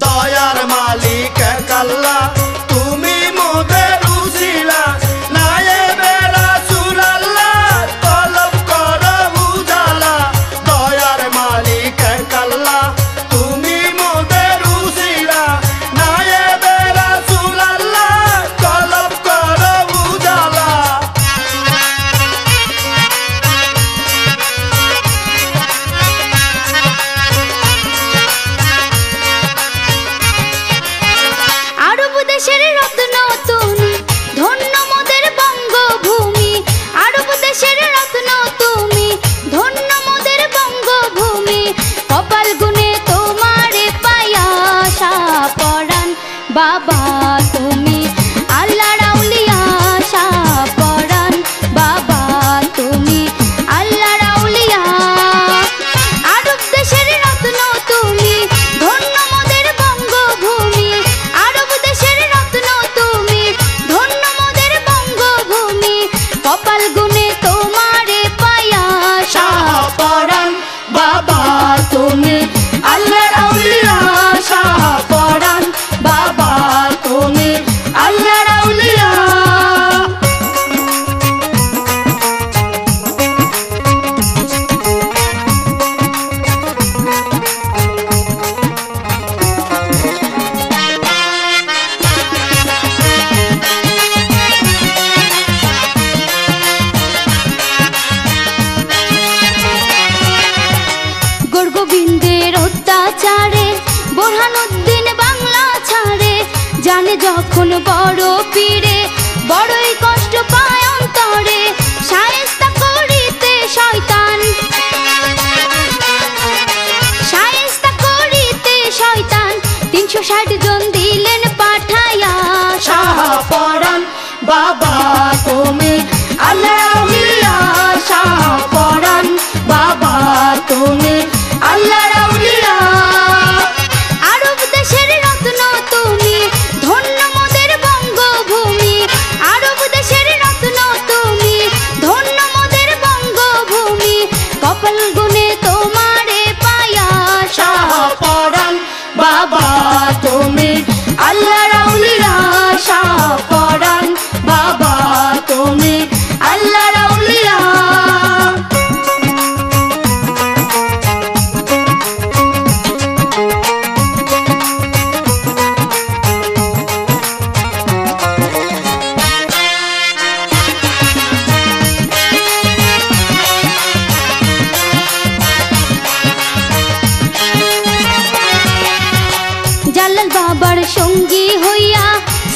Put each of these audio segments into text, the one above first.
দয়ার মালিক এক আল্লাহ তুমি মোদের উসিলা নায়েবে রাসূলুল্লাহ তলব করো উজালা দয়ার মালিক এক আল্লাহ তুমি মোদের উসিলা নায়েবে রাসূলুল্লাহ তলব করো উজালা। আরব দেশের রত্ন তুমি ধন্য মোদের বঙ্গভূমি আরব দেশের রত্ন তুমি ধন্য মোদের বঙ্গভূমি কপাল গুনে তোমারে পায়া আশা পরাণ বাবা তুমি আল্লাহর আউলিয়া আশা পরাণ বাবা তুমি আল্লাহর আউলিয়া আরব দেশের রত্ন তুমি ধন্য মোদের বঙ্গভূমি আরব দেশের রত্ন তুমি ধন্য মোদের বঙ্গভূমি কপাল গুনে তোমারে পায়া আশা পরাণ বাবা তুমি আল্লাহর আউলিয়া আশা পরাণ বাবা তুমি আল্লাহর আউলিয়া। গোবিন্দের অত্যাচারে বোরহানুদ্দিন বাংলা ছাড়ে জানে যখন বড় পীরে বড়ই কষ্ট পায় অন্তরে শায়েস্তা করিতে শয়তান শায়েস্তা করিতে শয়তান 360 জন দিলেন পাঠায়া শাহ পরাণ বাবা তুমি আল্লাহর আউলিয়া শাহ পরাণ বাবা তুমি আল্লাহর আউলিয়া আরব দেশের রত্ন তুমি ধন্য মোদের বঙ্গভূমি আরব দেশের রত্ন তুমি ধন্য মোদের বঙ্গভূমি কপাল গুনে তোমারে পায়া শাহ পরাণ বাবা তুমি আল্লাহর আউলিয়া শাহ পরাণ বাবা তুমি আল্লাহর আউলিয়া। জালাল বাবার সঙ্গী হইয়া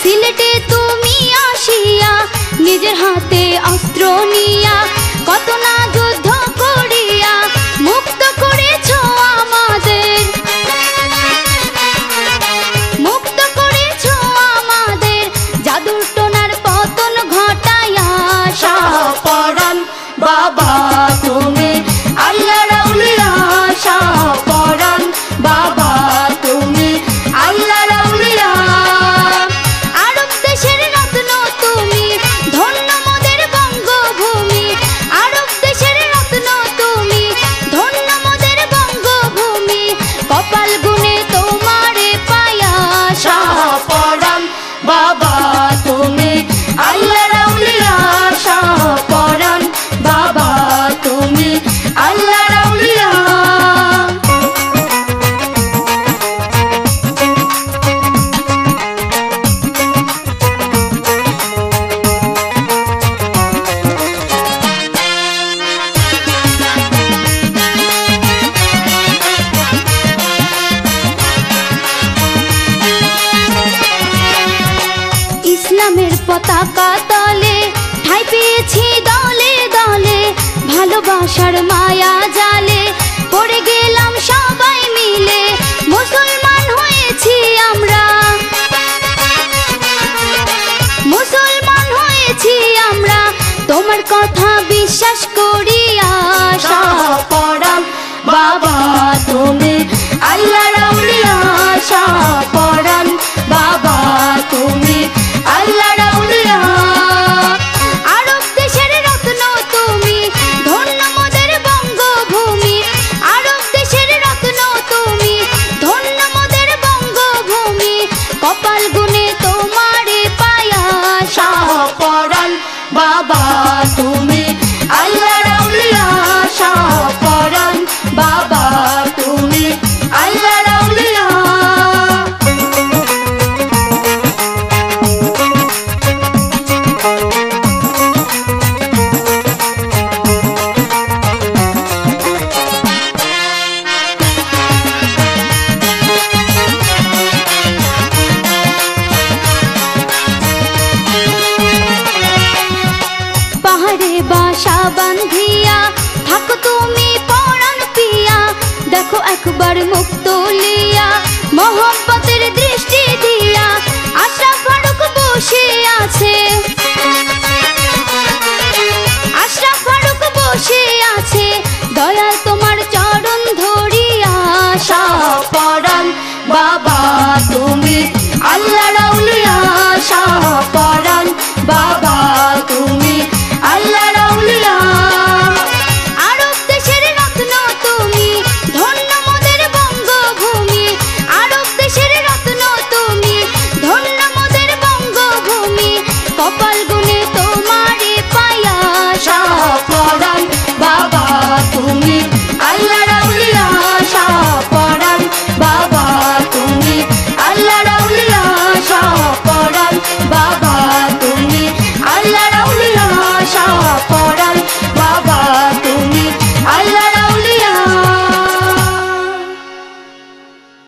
সিলেটে তুমি আসিয়া নিজের হাতে অস্ত্র নিয়া কত না যুদ্ধ করিয়া মুক্ত করেছ আমাদের মুক্ত করেছ আমাদের জাদুর টোনার পতন ঘটায়া শাহ পরাণ বাবা তুমি আল্লাহর আউলিয়া শাহ পরাণ বাবা তুমি আল্লাহর আউলিয়া আরব দেশের রত্ন তুমি ধন্য মোদের বঙ্গভূমি আরব দেশের রত্ন তুমি ধন্য মোদের বঙ্গভূমি কপাল গুনে তোমারে পায়া শাহ পরাণ বাবা তুমি আল্লাহর আউলিয়া শাহ পরাণ বাবা তুমি আল্লাহর আউলিয়া। ইসলামের পতাকা তলে ঠাঁই পেয়েছি দলে দলে ভালোবাসার মায়া জালে পড়ে গেলাম সবাই মিলে মুসলমান হয়েছি আমরা মুসলমান হয়েছি আমরা তোমার কথা বিশ্বাস করি আশা পরাণ বাবা তুমি আল্লাহ